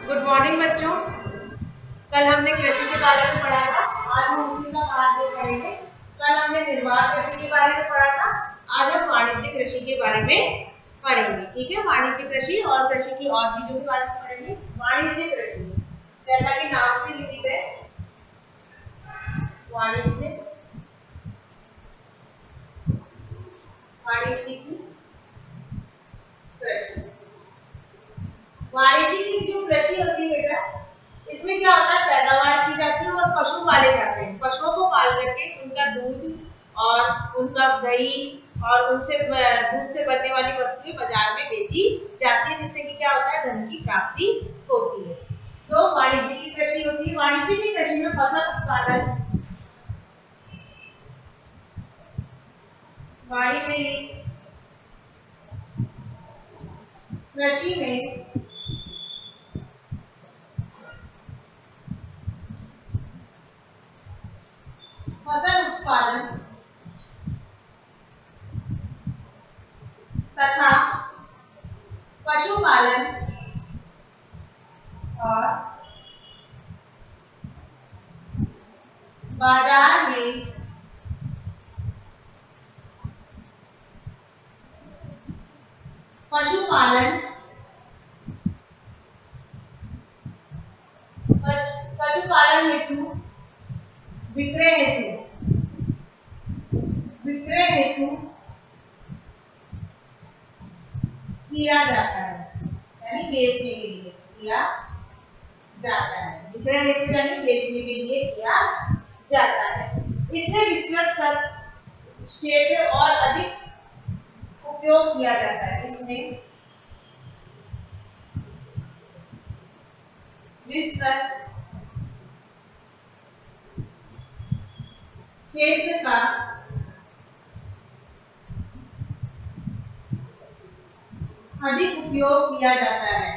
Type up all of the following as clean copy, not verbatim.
Good morning बच्चों। कल हमने कृषि के बारे में पढ़ा था। आज हम उसी का पाठ 2 पढ़ेंगे। कल हमने निर्वाह कृषि के बारे में पढ़ा था। आज हम वाणिज्य कृषि के बारे में पढ़ेंगे। ठीक है, वाणिज्य कृषि और कृषि की और चीजों के बारे में पढ़ेंगे। वाणिज्य कृषि जैसा कि नाम से लिखित है, वाणिज्य वाणिज्य की कृषि। वाणिज्य की जो कृषि होती है बेटा, इसमें क्या होता है, पैदावार की जाती है और पशु पाले जाते हैं। पशुओं को पाल करके उनका दूध और उनका दही और उनसे दूध से बनने वाली वस्तुएं बाजार में बेची जाती है, जिससे कि क्या होता है, धन की प्राप्ति होती है। तो वाणिज्य की कृषि होती है। वाणिज्य की कृषि में फसल उत्पादन, वाणिज्य कृषि में फसल उत्पादन तथा पशुपालन और बाजार में पशुपालन पशुपालन हेतु विक्रय हेतु विक्रय हेतु किया जाता है, यानी बेचने के लिए किया जाता है। विक्रय हेतु यानी बेचने के लिए किया जाता है। इसमें विस्तृत क्षेत्र और अधिक उपयोग किया जाता है। इसमें विस्तृत क्षेत्र का अधिक उपयोग किया जाता है।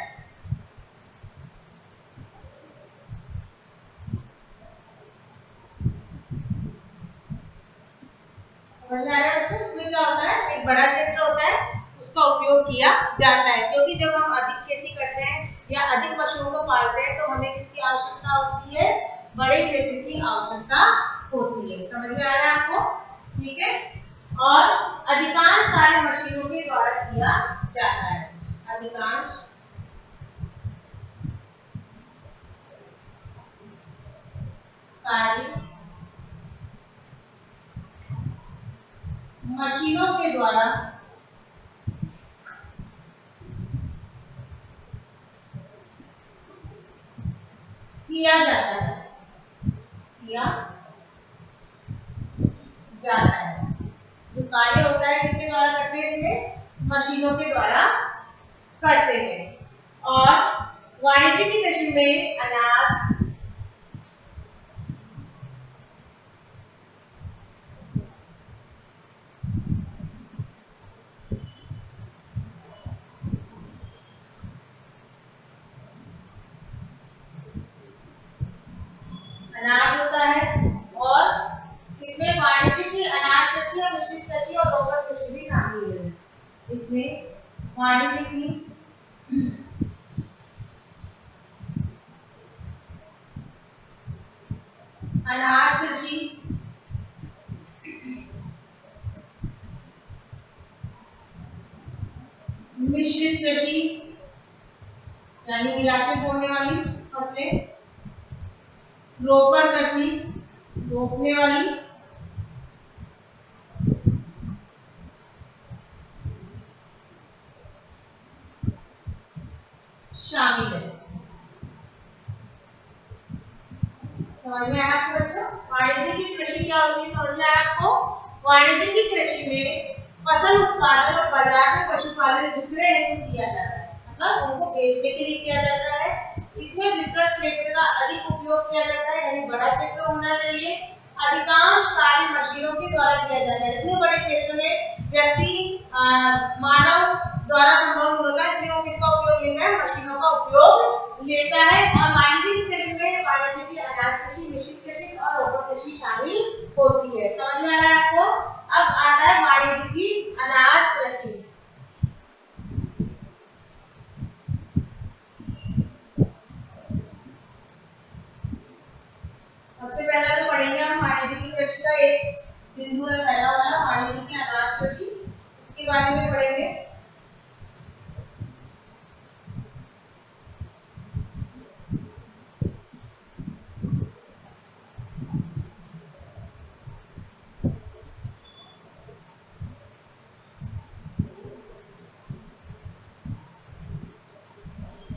समझ में आ रहा है बच्चों? इसमें क्या होता है, एक बड़ा क्षेत्र होता है, उसका उपयोग किया जाता है। क्योंकि जब हम अधिक खेती करते हैं या अधिक पशुओं को पालते हैं तो हमें किसकी आवश्यकता होती है, बड़े क्षेत्र की आवश्यकता होती है। समझ में आ रहा है आपको? ठीक है। और अधिकांश कार्य मशीनों के द्वारा किया जाता है। अधिकांश कार्य मशीनों के द्वारा किया जाता है, किया जाता है। जो कार्य होता है किसके द्वारा करते हैं, इसमें मशीनों के द्वारा करते हैं। और वाणिज्य की कृषि में अनाज होता है। और इसमें वाणिज्य की अनाज कृषि और मिश्रित कृषि और रोपण कृषि भी शामिल है। इसमें वाणिज्य की अनाज कृषि, मिश्रित कृषि यानी मिला के बोने वाली फसलें, रोपण कृषि रोपने वाली, शामिल है। समझ में आया आपको बच्चों? वाणिज्य की कृषि क्या होती है, समझ में आया आपको? वाणिज्य की कृषि में फसल उत्पादन और बाजार में पशुपालन विक्रय हेतु किया जाता है, मतलब उनको बेचने के लिए किया जाता है। इसमें विस्तृत क्षेत्र का अधिक उपयोग किया जाता है, यानी बड़ा क्षेत्र होना चाहिए। अधिकांश कार्य मशीनों के द्वारा किया जाता है। इतने बड़े क्षेत्र में व्यक्ति मानव द्वारा संभव नहीं होता, इसलिए वो किसका उपयोग लेता है, मशीनों का उपयोग लेता है। और वाणिज्य की कृषि में वाणिज्य की अनाज कृषि, मिश्रित कृषि और रोपण कृषि शामिल होती है। समझ में आ रहा है आपको? अब आता है वाणिज्य की अनाज कृषि।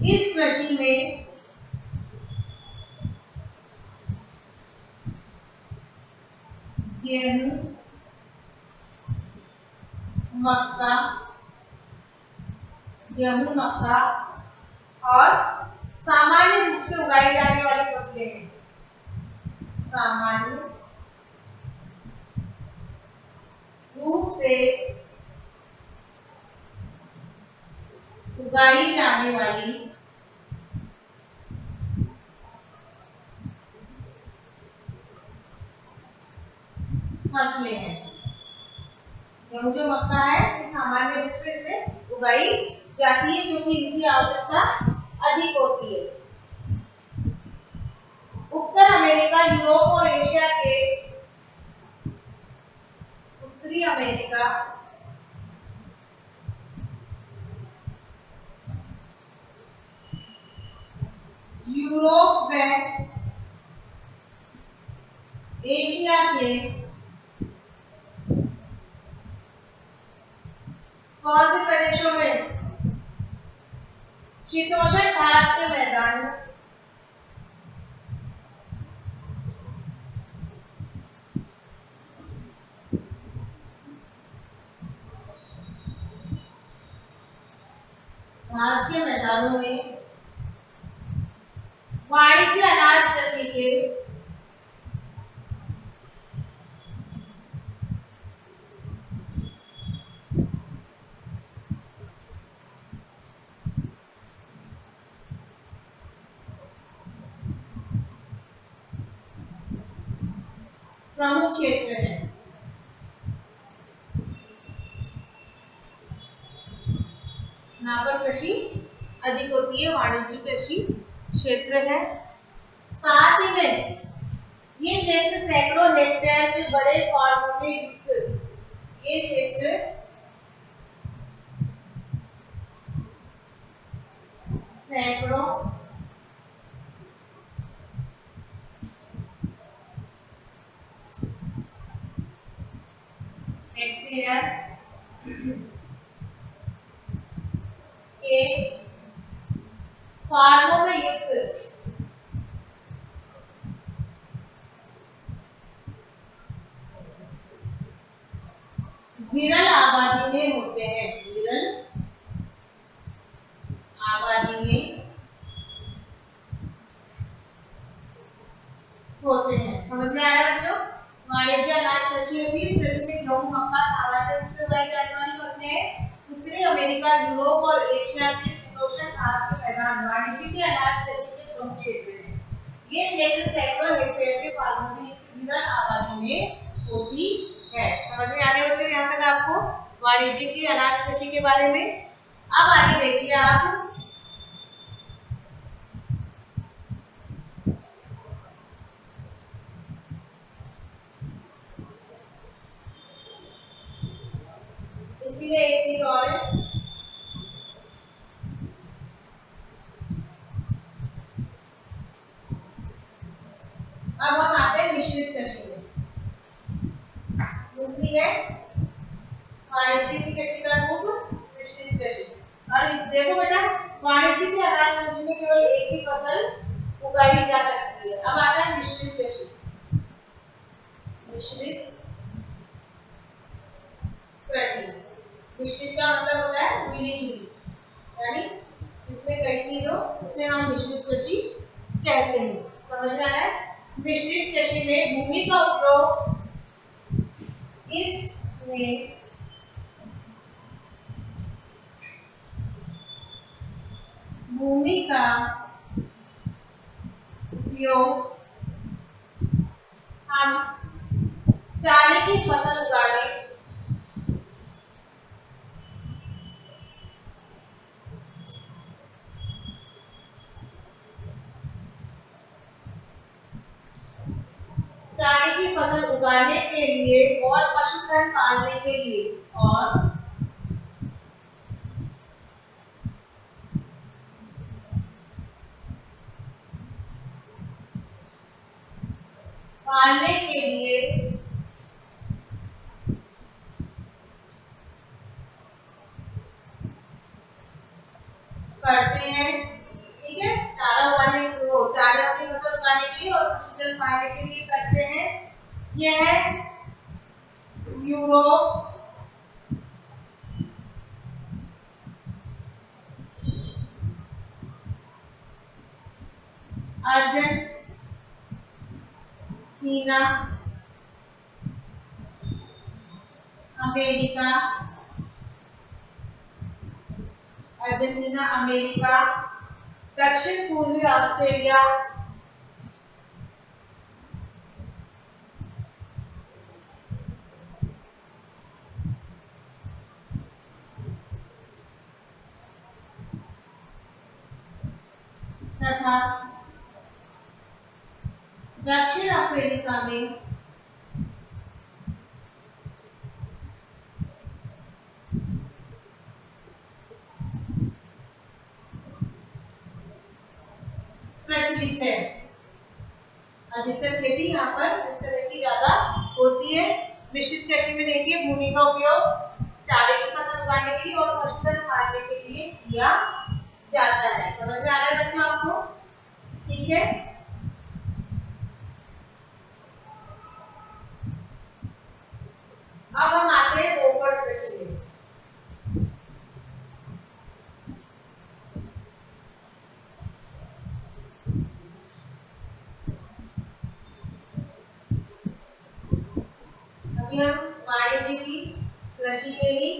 इस कृषि में गेहूं, मक्का, और सामान्य रूप से उगाई जाने वाली फसलें हैं। सामान्य रूप से उगाई जाने वाली फसलें हैं। गेहूं जो मक्का है ये सामान्य रूप से इसमें उगाई जाती है क्योंकि इनकी आवश्यकता अधिक होती है। उत्तर अमेरिका, यूरोप और एशिया के उत्तरी अमेरिका, यूरोप व एशिया के कौन से प्रदेशों में शीतोष्ण घास के मैदान, घास के मैदानों में वाणिज्य अनाज कृषि के प्रमुख क्षेत्र है। यहाँ पर कृषि अधिक होती है, वाणिज्य कृषि क्षेत्र है। साथ ही में ये क्षेत्र सैकड़ों हेक्टेयर के बड़े फार्मों में युक्त, ये क्षेत्र सैकड़ों हेक्टेयर के फार्मों में युक्त विरल आबादी में होते हैं। विरल आबादी में होते हैं। समझ में आया बच्चों? वाणिज्य अनाज कृषि होती है। इस कृषि में गेहूं, मक्का सामान्य रूप से उगाई जाने वाली फसलें हैं। उत्तरी अमेरिका, यूरोप और एशिया के शीतोष्ण घास के मैदान वाणिज्य अनाज कृषि के प्रमुख क्षेत्र हैं। ये क्षेत्र सैकड़ों हेक्टेयर के फार्मों में विरल आबादी में होती है। समझ में आ गया बच्चों यहाँ तक आपको वाणिज्य की अनाज कृषि के बारे में? अब आगे देखिए आप इसी में एक चीज और है। अब हम आते हैं मिश्रित कृषि में। दूसरी है वाणिज्य की कृषि का रूप मिश्रित कृषि। और इस देखो बेटा, वाणिज्य की अनाज कृषि में केवल एक ही फसल उगाई जा सकती है। अब आता है मिश्रित कृषि। मिश्रित कृषि, मिश्रित का मतलब होता है मिली जुली, यानी इसमें कई चीज हो उसे हम मिश्रित कृषि कहते हैं। समझ में आ रहा है? मिश्रित कृषि में भूमि का उपयोग, इसमें भूमि का उपयोग हम चारे की फसल उगाने चारे की फसल उगाने के लिए और पशुधन पालने के लिए और पालने के लिए करते हैं। चारा उगाने वो चारे की फसल उगाने के लिए और पशुधन पालने के लिए करते हैं। ये है यूरोप, अर्जेंटीना, अमेरिका, दक्षिण पूर्वी ऑस्ट्रेलिया, तथा दक्षिण अफ्रीका में प्रचलित है। अधिकतर खेती यहाँ पर इस तरह की ज्यादा होती है। मिश्रित कृषि में देखिए भूमि का उपयोग चारे की फसल उगाने के लिए और पशुधन पालने के लिए किया जाता है। समझ में आ रहा है बच्चों आपको? ठीक है। अब हम आते हैं रोपड़ कृषि में। अभी हम वाणिज्य की कृषि के लिए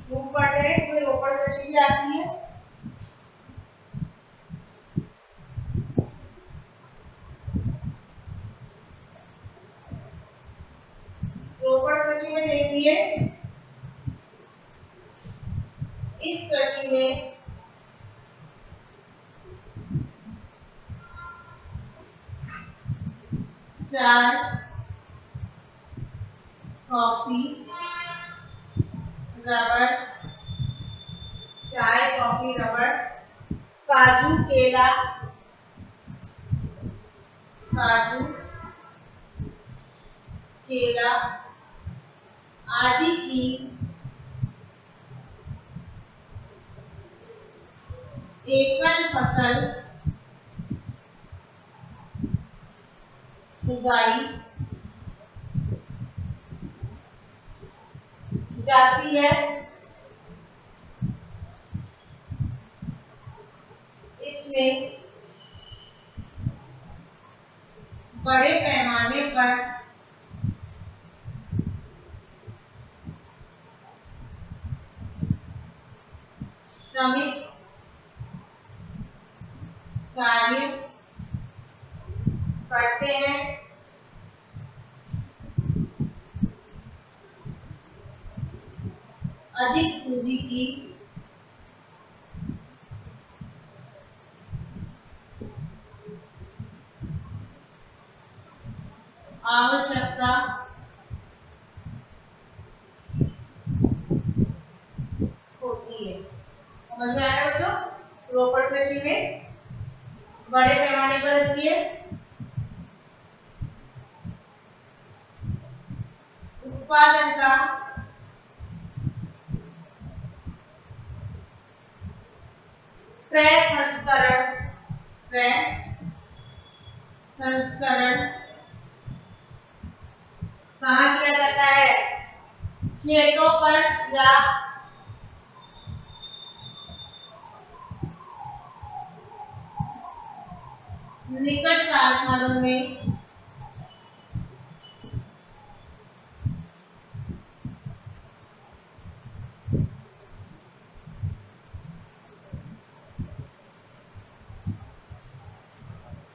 मूव पढ़ रहे हैं। इसमें रोपड़ कृषि भी आती है। रोपड़ कृषि में देखिए इस कृषि में चाय, कॉफी, रबर, चाय, कॉफी, रबर, काजू, केला, आदि की एकल फसल उगाई जाती है। इसमें बड़े पैमाने पर श्रमिक कार्य करते हैं। अधिक पूंजी की आवश्यकता होती है। समझ में आया बच्चों? रोपड़ कृषि में बड़े पैमाने पर होती है। उत्पादन का प्रसंस्करण कहाँ किया जाता है? खेतों पर या निकट कारखानों में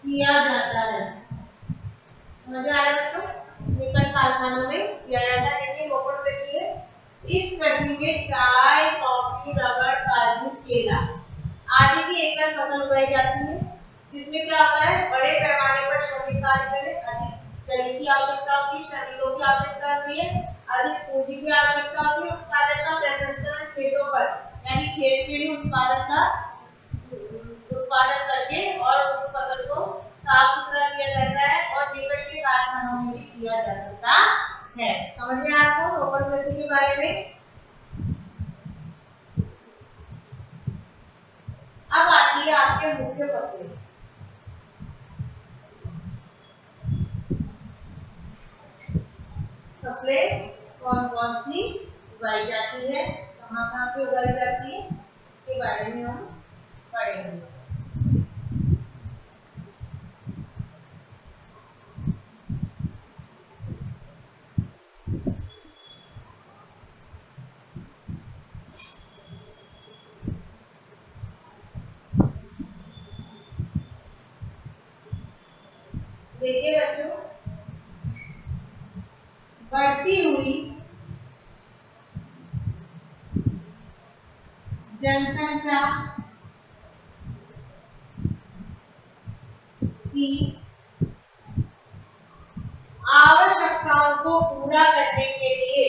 किया जाता है। समझ आ रहा है बच्चों? निकट कारखानों में किया जाता है। कि रोपड़ कृषि है। इस कृषि में चाय, कॉफी, रबर, काजू, केला आदि की एकल फसल उगाई जाती है। जिसमें क्या होता है? बड़े पैमाने पर श्रमिक कार्य करें, अधिक जल की आवश्यकता होती है, श्रमिकों की आवश्यकता होती है, अधिक पूंजी की आवश्यकता होती है। उत्पादन का प्रसंस्करण खेतों पर यानी खेत के लिए उत्पादन करके और उस फसल को साफ सुथरा किया जाता है और निकट के कारखानों में भी किया जा सकता है। समझ में आपको रोपड़ कृषि के बारे में? अब आती है आपकी के मुख्य फसलें। फसलें कौन कौन सी उगाई जाती है, कहाँ कहाँ पे उगाई जाती है, इसके बारे में हम पढ़ेंगे। देखिए बच्चों, बढ़ती हुई जनसंख्या की आवश्यकताओं को पूरा करने के लिए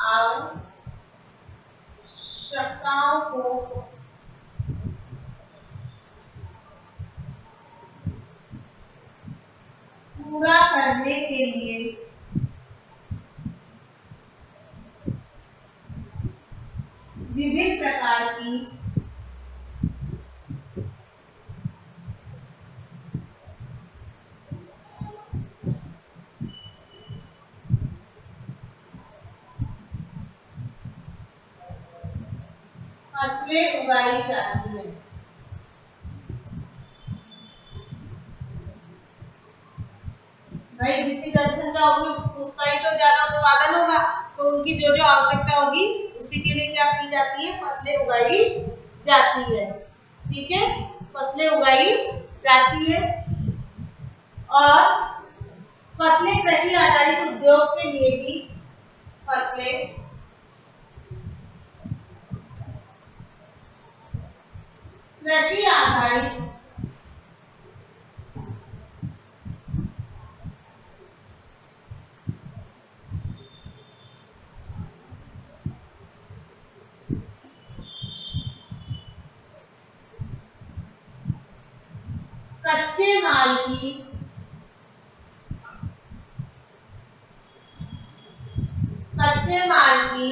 आवश्यकताओं को पूरा करने के लिए विभिन्न प्रकार की फसलें उगाई जाती हैं। भाई जितनी जनसंख्या होगी उतना ही तो ज्यादा उत्पादन होगा, तो उनकी जो जो आवश्यकता होगी उसी के लिए क्या की जाती है, फसलें उगाई जाती है। ठीक है, फसलें उगाई जाती है। और फसलें कृषि आधारित उद्योग के लिए भी फसलें कृषि आधारित कच्चे माल की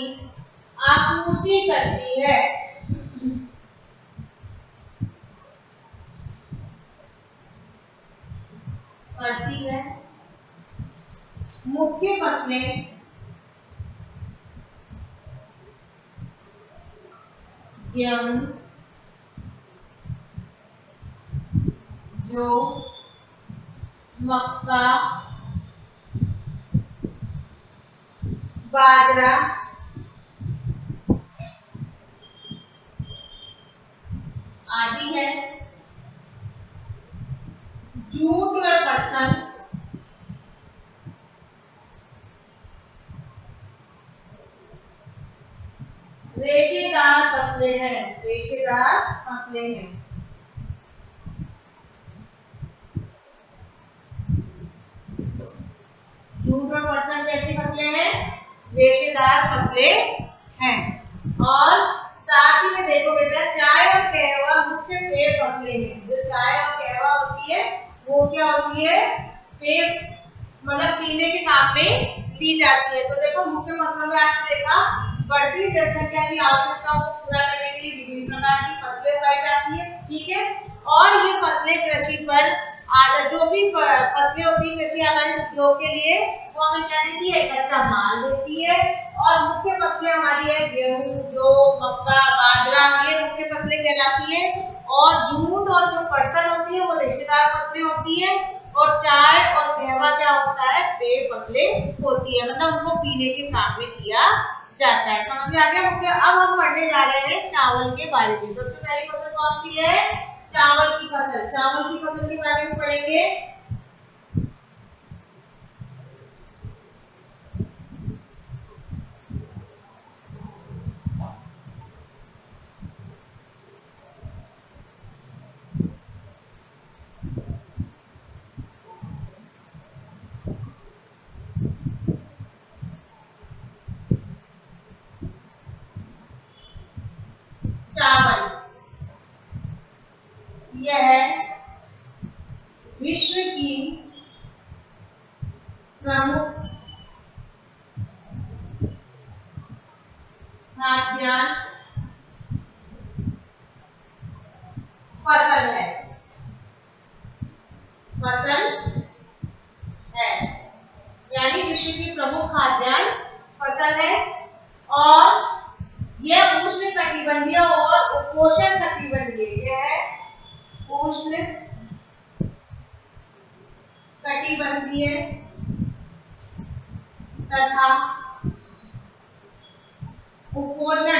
आपूर्ति करती है। करती है। मुख्य फसलें गेहूं, जौ, मक्का, बाजरा आदि है। जूट व पटसन रेशेदार फसलें हैं। रेशेदार फसलें हैं। जूट और पटसन कैसी फसलें हैं, रेशेदार फसलें हैं। और साथ ही में देखो बेटा, चाय और कहवा मुख्य पेय फसलें हैं। जो चाय और कहवा होती है वो क्या होती है, पेय मतलब पीने के काम में ली जाती है। तो देखो मुख्य फसलों में आपने देखा बढ़ती जनसंख्या की आवश्यकताओं को पूरा करने के लिए विभिन्न प्रकार की फसलें उगाई जाती है। ठीक है, और ये फसलें कृषि पर जो भी फसलें होती है कृषि आधारित उद्योग के लिए वो हमें क्या देती है, कच्चा माल देती है। और मुख्य फसलें हमारी है गेहूं, जौ, मक्का, बाजरा, ये मुख्य फसलें कहलाती है। और जूट और जो पटसन होती है वो रेशेदार फसलें होती है। और चाय और कहवा क्या होता है, पेय फसलें होती है, मतलब उनको पीने के काम में किया जाता है। समझ में आ गया मुख्य। अब हम पढ़ने जा रहे हैं चावल के बारे में। सबसे पहली फसल कौन सी है, चावल की फसल। चावल की फसल के बारे में पढ़ेंगे। चावल यह विश्व की प्रमुख खाद्यान्न उष्णकटिबंधीय, ये है उष्ण कटिबंधीय तथा उपोष्ण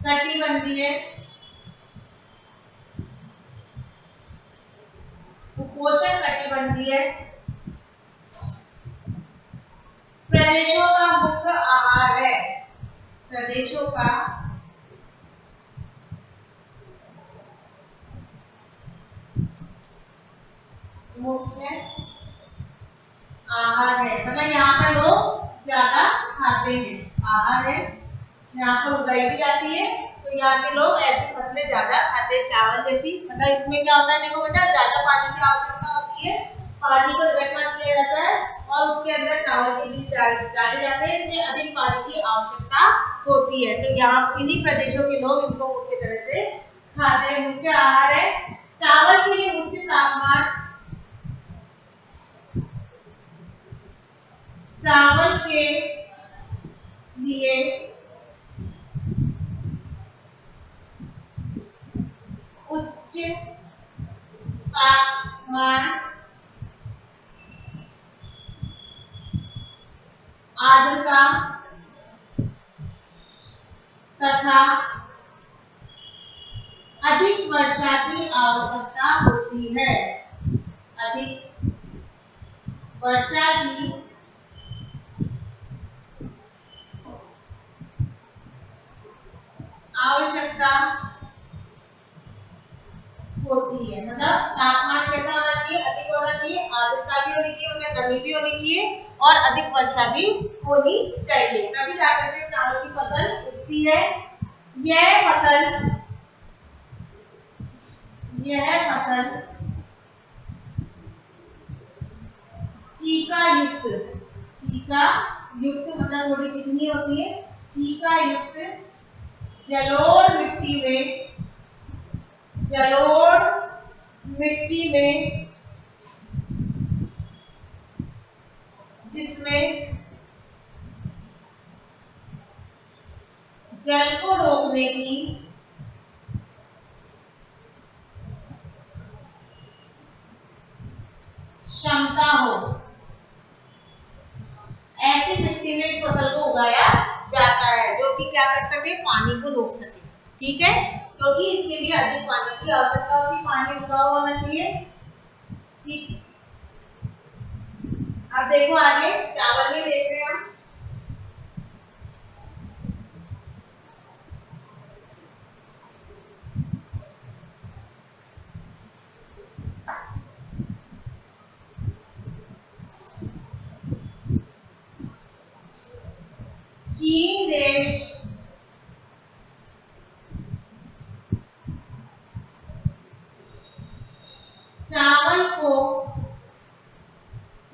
कटिबंधीय उपोष्ण कटिबंधीय प्रदेशों का मुख्य आहार है। प्रदेशों का मुख्य आहार है, मतलब यहाँ पर लोग ज्यादा खाते हैं। आहार है, यहाँ पर उगाई भी जाती है, तो यहाँ के लोग ऐसी फसलें ज्यादा खाते हैं, चावल जैसी। मतलब इसमें क्या होता है, देखो बेटा, ज्यादा पानी की आवश्यकता होती है, पानी को इकट्ठा किया जाता है और उसके अंदर चावल के बीज डाले जाते हैं। इसमें अधिक पानी की आवश्यकता होती है, तो यहाँ इन्हीं प्रदेशों के लोग इनको मुख्य तरह से खाते हैं। मुख्य आहार है। चावल के लिए उच्च तापमान, चावल के लिए उच्च तापमान, आर्द्रता तथा अधिक वर्षा की आवश्यकता होती है। अधिक वर्षा की आवश्यकता होती है। मतलब तापमान कैसा होना चाहिए, अधिक होना चाहिए, आर्द्रता भी होनी चाहिए, मतलब नमी भी होनी चाहिए, और अधिक वर्षा भी होनी चाहिए, तभी जाकर के चावल की फसल उगती है। यह फसल चीका युक्त, चीका युक्त मतलब थोड़ी चिकनी होती है, चीका युक्त जलोढ़ मिट्टी में, जलोढ़ मिट्टी में, जिसमें जल को रोकने की क्षमता हो, ऐसी मिट्टी में इस फसल को उगाया जाता है, जो कि क्या कर सके, पानी को रोक सके। ठीक है, क्योंकि इसके लिए अधिक पानी की आवश्यकता होती, पानी रुका हुआ होना चाहिए। ठीक, अब देखो आगे चावल में देख रहे हैं हम। चीन देश चावल को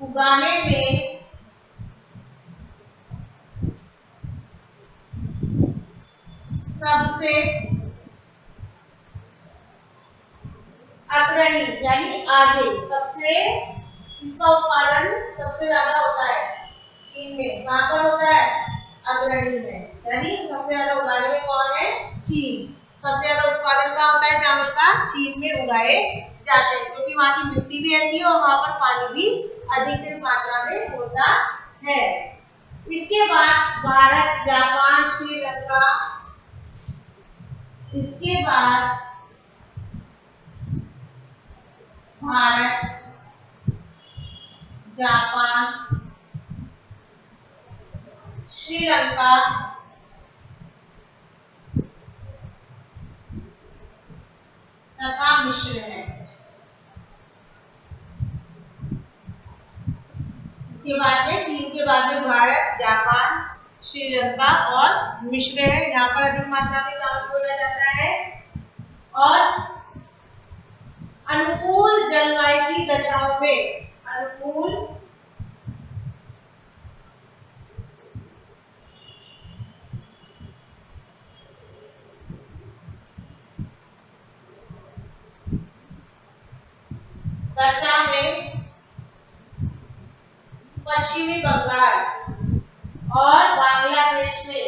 उगाने में सबसे अग्रणी यानी आगे, सबसे इसका उत्पादन सबसे ज्यादा होता है चीन में। कहां पर होता है, अग्रणी में, यानी सबसे ज्यादा उगाने में कौन है, चीन। सबसे ज्यादा उत्पादन कहां होता है चावल का, चीन में उगाए जाते हैं, क्योंकि वहां की मिट्टी भी ऐसी है और वहां पर पानी भी अधिक मात्रा में होता है। इसके बाद भारत, जापान, श्रीलंका, इसके बाद भारत, जापान, श्रीलंका तथा मिस्र है। इसके बाद में चीन के बाद में भारत, जापान, श्रीलंका और मिस्र है, यहाँ पर अधिक मात्रा में चावल बोया जाता है। और अनुकूल जलवायु की दशाओं में, अनुकूल दशा में पश्चिमी बंगाल और बांग्लादेश में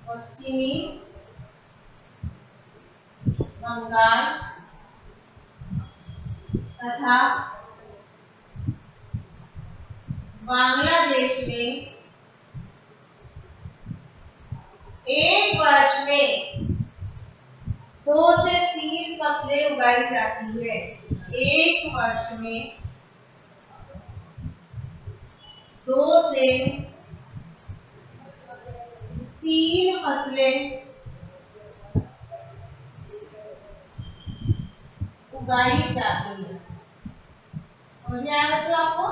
पश्चिमी बंगाल तथा बांग्लादेश में एक वर्ष में 2 से 3 फसलें उगाई जाती है। एक वर्ष में 2 से 3 फसलें उगाई जाती है। समझ में आया बच्चों आपको?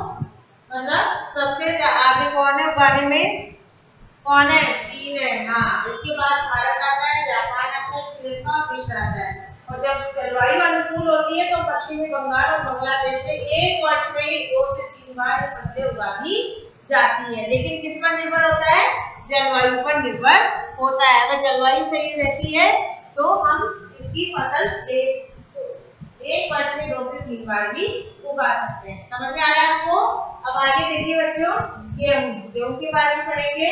मतलब सबसे आगे कौन है उगाने में? कौन है? चीन है। हाँ, इसके बाद भारत आता है, जापान आता है, श्रीलंका और मिस्र आता है। और जब जलवायु अनुकूल होती है तो पश्चिमी बंगाल और बांग्लादेश में एक वर्ष में ही 2 से 3 बार फसलें उगाई जाती है। लेकिन किस पर निर्भर होता है? जलवायु पर निर्भर होता है। अगर जलवायु सही रहती है तो हम इसकी फसल एक वर्ष में 2 से 3 बार भी उगा सकते हैं। समझ में आ रहा है आपको? अब आगे देखिए बच्चों, गेहूं के बारे में पढ़ेंगे।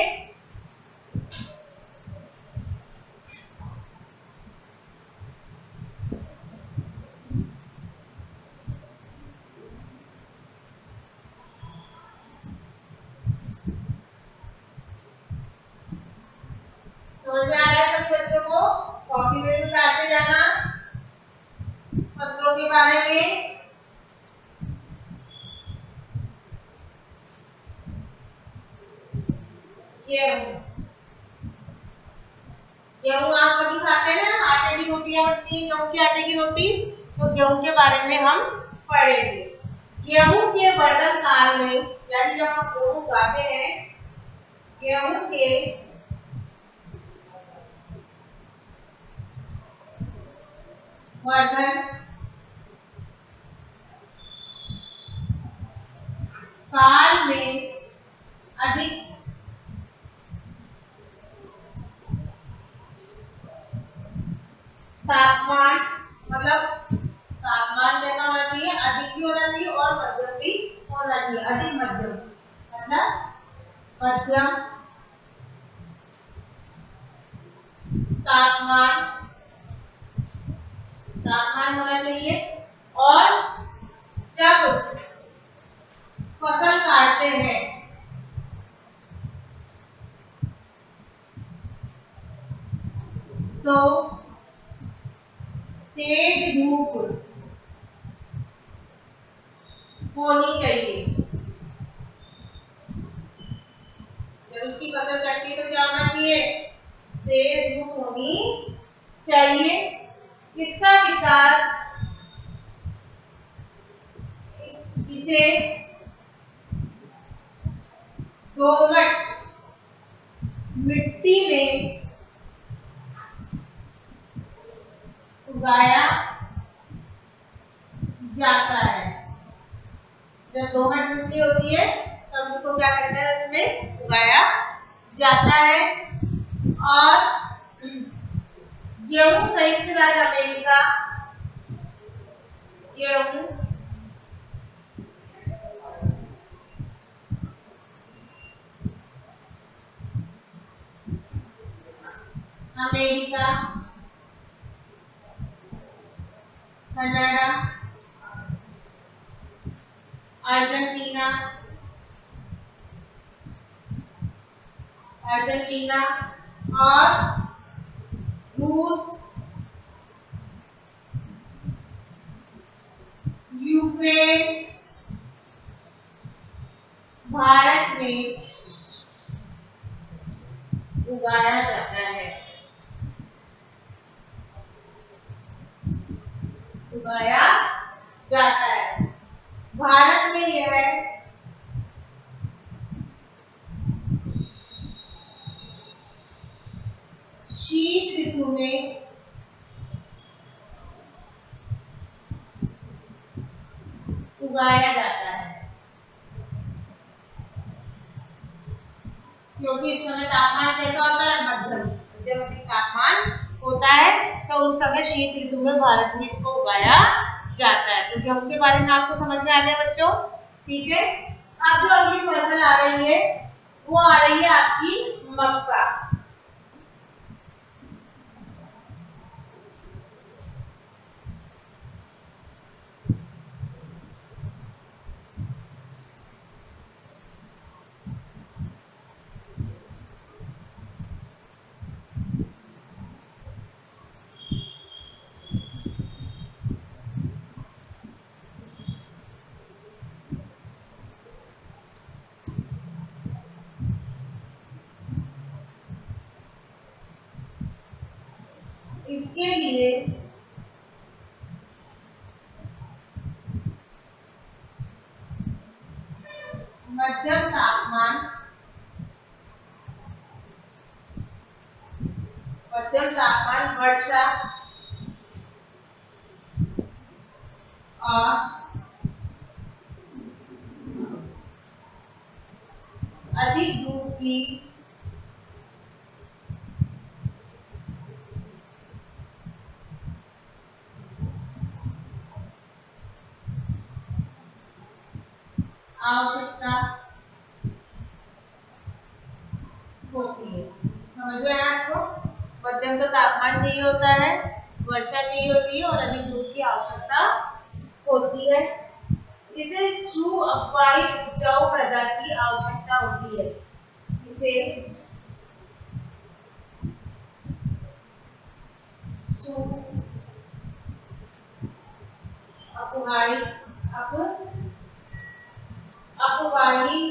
समझ में आ रहा है सभी बच्चों को? कॉपी में उतारते जाना फसलों के बारे में। गेहूं आप सभी खाते हैं ना, आटे की रोटियां बनती है, गेहूं के आटे की रोटी। तो गेहूं के बारे में हम पढ़ेंगे। गेहूं के वर्धन काल में, यानी जब हम गेहूं उगाते हैं, गेहूं के वर्धन काल में अधिक तापमान, मतलब तापमान कैसा होना चाहिए? अधिक भी होना चाहिए और मध्यम भी होना चाहिए। अधिक मध्यम मतलब मध्यम तापमान होना चाहिए। और जब फसल काटते हैं तो तेज धूप होनी चाहिए। जब इसकी फसल कटती है तो क्या होना चाहिए? तेज धूप होनी चाहिए। इसका विकास इसे दोमट मिट्टी में उगाया जाता है। जब दोमट मिट्टी होती है तब इसको क्या करता है? उसमें उगाया जाता है। और गेहूं संयुक्त राज्य अमेरिका, गेहूं अमेरिका, कनाडा, अर्जेंटीना और रूस, यूक्रेन, भारत में उगाया जाता है। उगाया जाता है। भारत में यह शीत ऋतु में उगाया जाता है, क्योंकि इस समय तापमान कैसा होता है? मध्यम तापमान होता है। तो उस समय शीत ऋतु में भारत में इसको उगाया जाता है। तो गेहूं के बारे में आपको समझ में आ गया बच्चों? ठीक है। अब जो अगली फसल आ रही है वो आ रही है आपकी मक्का। इसके लिए मध्यम तापमान वर्षा और अधिक धूप की आवश्यकता होती है। समझ में आया आपको? मध्यम तो तापमान चाहिए होता है, वर्षा चाहिए होती है और अधिक धूप की आवश्यकता होती है। इसे सुअपवाही उपजाऊ मृदा की आवश्यकता होती है। इसे अपवाही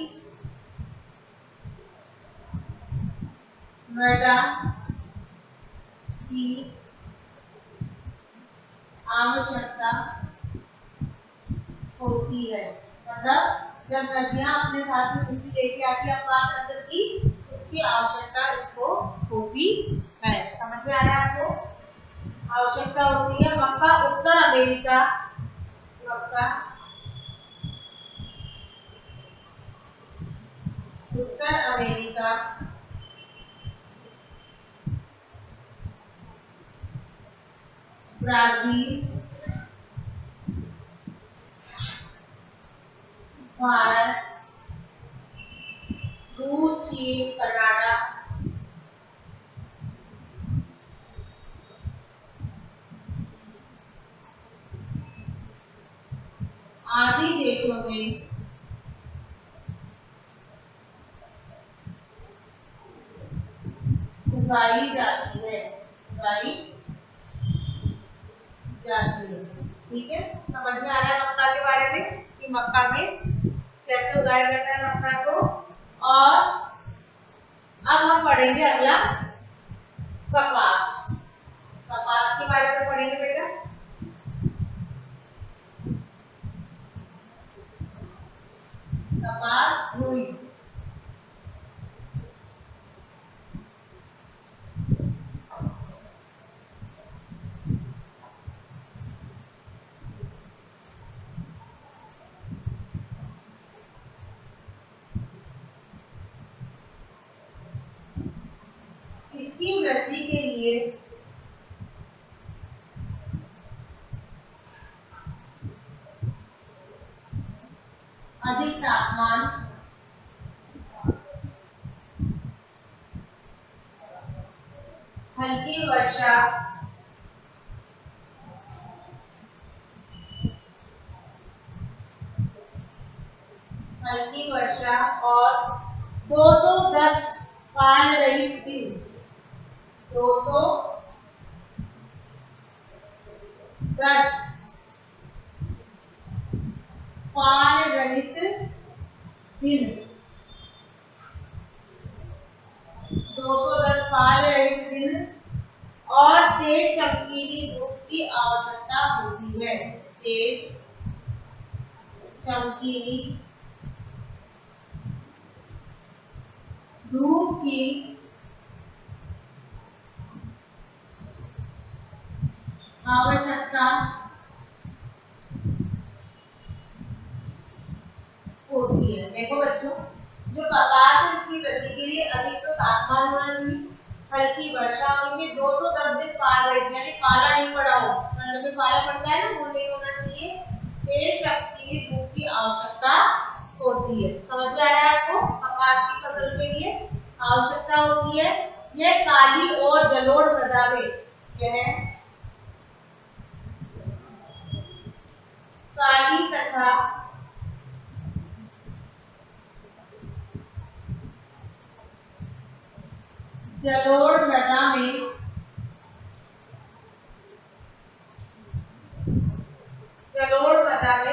मृदा की आवश्यकता होती है। मतलब जब नदियां अपने साथ में मिट्टी लेके आती है अपवाह तंत्र की, उसकी आवश्यकता इसको होती है। समझ में आ रहा है आपको? आवश्यकता होती है। मक्का उत्तर अमेरिका ब्राजील, भारत, रूस, चीन, कनाडा आदि देशों में उगाई जाती है। ठीक है। समझ में आ रहा है मक्का के बारे में कि मक्का में कैसे उगाया जाता है मक्का को। और अब हम पढ़ेंगे अगला कपास। कपास के बारे में पढ़ेंगे बेटा। कपास रुई। इसकी वृद्धि के लिए अधिक तापमान, हल्की वर्षा, और 210 पाल रहित दिन, 210 पाल रहित दिन, 210 पाल रहित दिन और तेज चमकीली धूप की आवश्यकता होती है। तेज चमकीली धूप की आवश्यकता होती है। देखो बच्चों, जो कपास है इसकी वृद्धि के लिए अधिक तो तापमान होना चाहिए, हल्की वर्षा होनी चाहिए, 210 दिन पाल रहित यानी पाला नहीं पड़ा हो, ठंड में पाला पड़ता है ना, वो नहीं होना चाहिए, तेज चमकीली धूप की आवश्यकता होती है। समझ में आ रहा है आपको? कपास की फसल के लिए आवश्यकता होती है यह काली और जलोढ़ मृदा में, यह काली तथा जलोढ़ मृदा में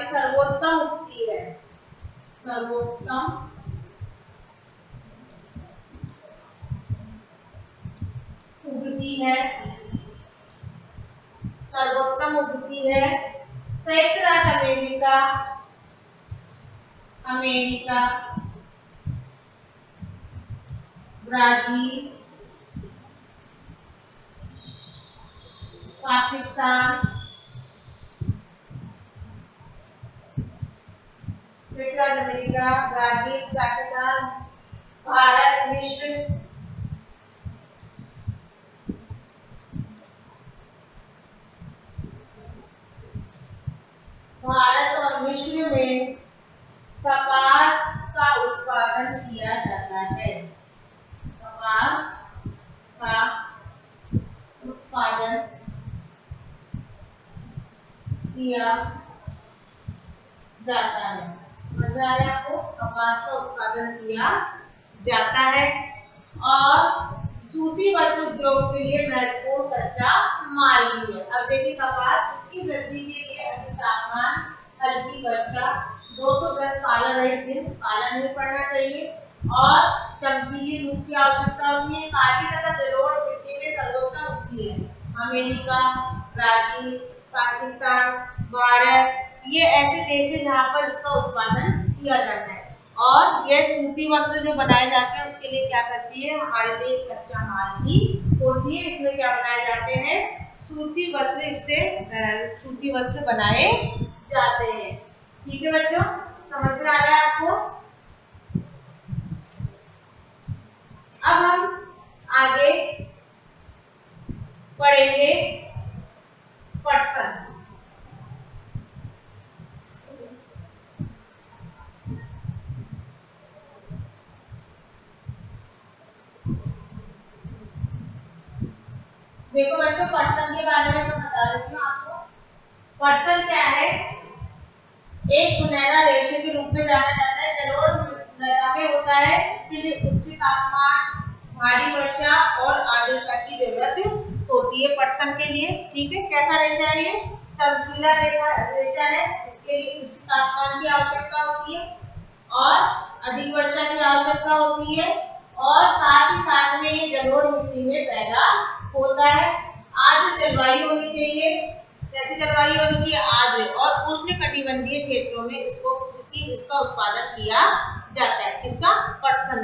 सर्वोत्तम उगती है। सर्वोत्तम उगती है, सर्वोत्तम उगती है। संयुक्त राज्य अमेरिका, ब्राजील, पाकिस्तान, संयुक्त राज्य अमेरिका, ब्राजील, पाकिस्तान, भारत, और विश्व में कपास का उत्पादन किया जाता है। कपास का उत्पादन किया जाता है। समझ आ रहा है आपको? कपास का उत्पादन किया जाता है और सूती वस्त्र उद्योग के लिए महत्वपूर्ण कच्चा माल भी है। अब देखिए कपास, इसकी वृद्धि के लिए अधिक तापमान, हल्की वर्षा, 210 काला रहित दिन, काला नहीं पड़ना चाहिए, और चमकीली धूप की आवश्यकता होती है। काली तथा जलोढ़ मिट्टी में सर्वोत्तम उगती है। अमेरिका, ब्राजील, पाकिस्तान, भारत, ये ऐसे देश हैं जहाँ पर इसका उत्पादन किया जाता है। और यह सूती वस्त्र जो बनाए जाते हैं उसके लिए क्या करती है, हमारे लिए कच्चा माल भी होती है। इसमें क्या बनाए जाते हैं, सूती वस्त्र, इससे सूती वस्त्र बनाए जाते हैं। ठीक है बच्चों, समझ में आ रहा है आपको? अब हम आगे पढ़ेंगे पर्सन। देखो बच्चों, पर्सन के बारे में मैं बता देती हूँ आपको। पर्सन क्या है, एक सुनहरा रेशे के रूप में जाना जाता है, जलोढ़ मृदा में होता है। इसके लिए उच्च तापमान, भारी वर्षा और आर्द्रता की जरूरत होती है पर्सन के लिए। ठीक है, कैसा रेशा है ये, चमकीला रेशा है। इसके लिए उच्च तापमान की आवश्यकता होती है और अधिक वर्षा की आवश्यकता होती है, और साथ ही साथ में ये जलोढ़ मिट्टी में पैदा होता है। आर्द्र जलवायु होनी चाहिए। कैसी जलवायु होनी चाहिए, आर्द्र, और उष्णकटिबंधीय क्षेत्रों में इसका उत्पादन किया जाता है। किसका, पर्सन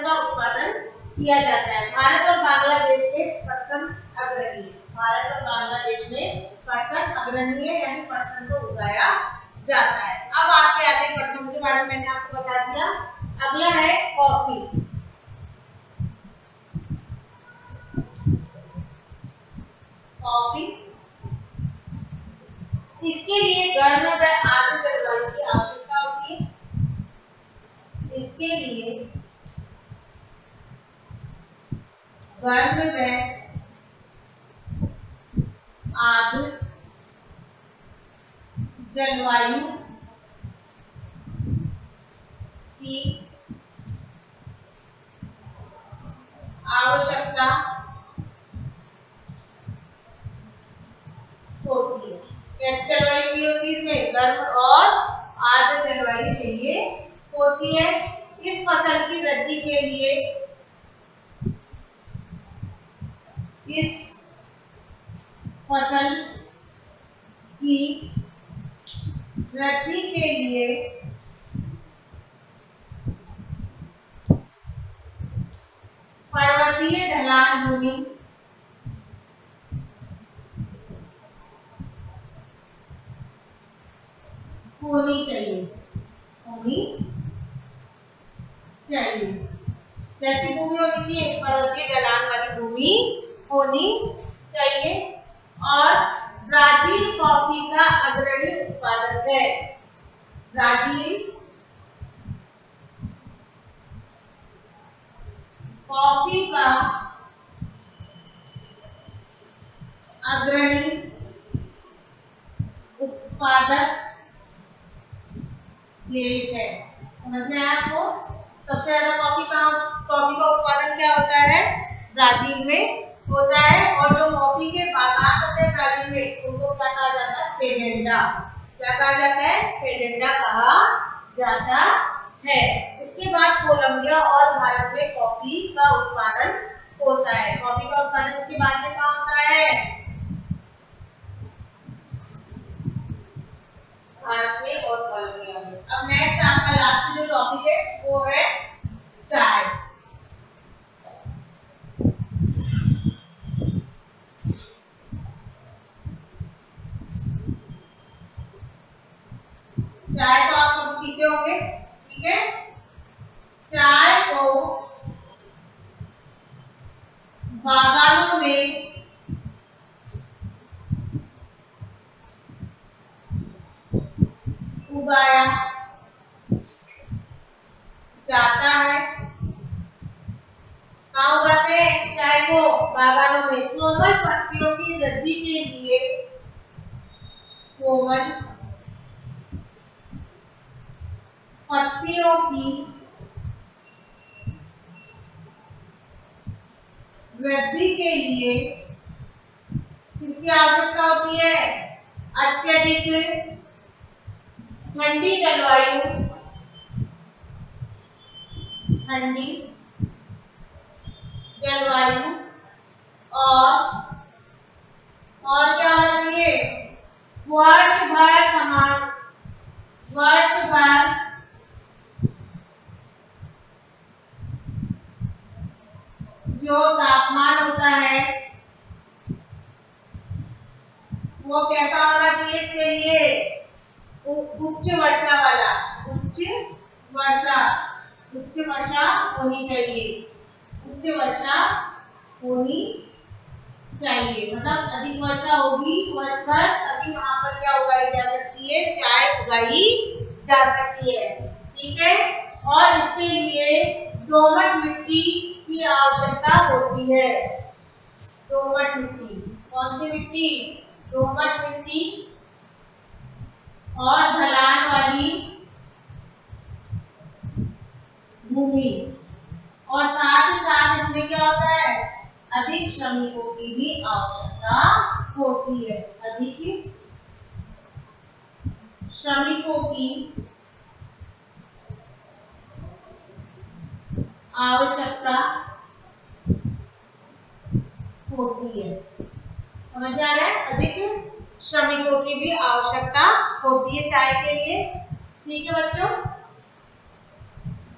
का उत्पादन किया जाता है। भारत और बांग्लादेश में पर्सन अग्रणी है। भारत और बांग्लादेश में पर्सन अग्रणी है, यानी पर्सन को उगाया जाता है। अब आपके आते हैं पर्सन के बारे में मैंने आपको बता दिया। अगला है कॉफी। कॉफी, इसके लिए गर्म व आर्द्र जलवायु की आवश्यकता होती है। इसके लिए गर्म व आर्द्र जलवायु की आवश्यकता होती है। कैसी जलवायु चाहिए होती है, इसमें गर्म और आर्द्र जलवायु चाहिए होती है। इस फसल की वृद्धि के लिए, इस फसल की वृद्धि के लिए पर्वतीय ढलान भूमि होनी चाहिए। कैसी भूमि होनी चाहिए, पर्वतीय ढलान वाली भूमि होनी चाहिए। और ब्राजील कॉफी का अग्रणी उत्पादक है। ब्राजील कॉफी का अग्रणी उत्पादक देश है। समझ में आया आपको? सबसे ज्यादा कॉफी का उत्पादन क्या होता है? ब्राजील में होता है। और जो कॉफी के बागान होते हैं ब्राजील में, उनको क्या कहा जाता है? फेजेंडा। क्या कहा जाता है? फेजेंडा कहा जाता है। इसके बाद कोलंबिया और भारत में कॉफी का उत्पादन होता है। कॉफी का उत्पादन इसके बाद में कहाँ होता है? भारत में और कोलंबिया में। अब नेक्स्ट आपका लास्ट जो टॉपिक है वो है चाय। चाय तो आप सब पीते होंगे, ठीक है? चाय को बागानों में उगाया जाता है। कहाँ उगाते हैं चाय को? बागानों में। कोमल पत्तियों की वृद्धि के लिए कोमल पत्तियों की वृद्धि के लिए किसकी आवश्यकता होती है? अत्यधिक ठंडी जलवायु, ठंडी जलवायु और क्या होना चाहिए? वर्ष भर जो तापमान होता है वो कैसा होना चाहिए? इसके लिए उच्च वर्षा वाला, उच्च वर्षा होनी चाहिए। उच्च वर्षा होनी चाहिए, मतलब अधिक वर्षा होगी वर्ष भर, तभी वहां पर क्या उगाई जा सकती है? चाय उगाई जा सकती है, ठीक है? और इसके लिए दोमट मिट्टी की आवश्यकता होती है। दोमट मिट्टी, कौन सी मिट्टी? दोमट मिट्टी और ढलान वाली भूमि। और साथ ही साथ इसमें क्या होता है? अधिक श्रमिकों की भी आवश्यकता होती है। अधिक श्रमिकों की आवश्यकता होती है। समझ आ रहा है? अधिक श्रमिकों की भी आवश्यकता होती है चाय के लिए, ठीक है बच्चों?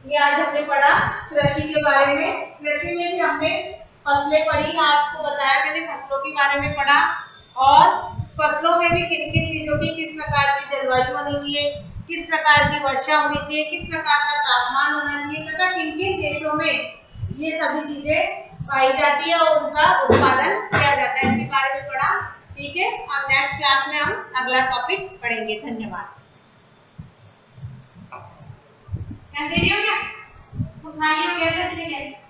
ये आज हमने पढ़ा कृषि के बारे में। कृषि में भी हमने फसलें पढ़ी, आपको बताया मैंने फसलों के बारे में पढ़ा, और फसलों में भी किन किन चीजों की किस प्रकार की जलवायु होनी चाहिए, किस प्रकार की वर्षा होनी चाहिए, किस प्रकार का तापमान होना चाहिए, तथा किन किन देशों में ये सभी चीजें पाई जाती है और उनका उत्पादन किया जाता है, इसके बारे में पढ़ा, ठीक है? अब नेक्स्ट क्लास में हम अगला टॉपिक पढ़ेंगे। धन्यवाद। क्या हो गया? उठाइए, हो गया था?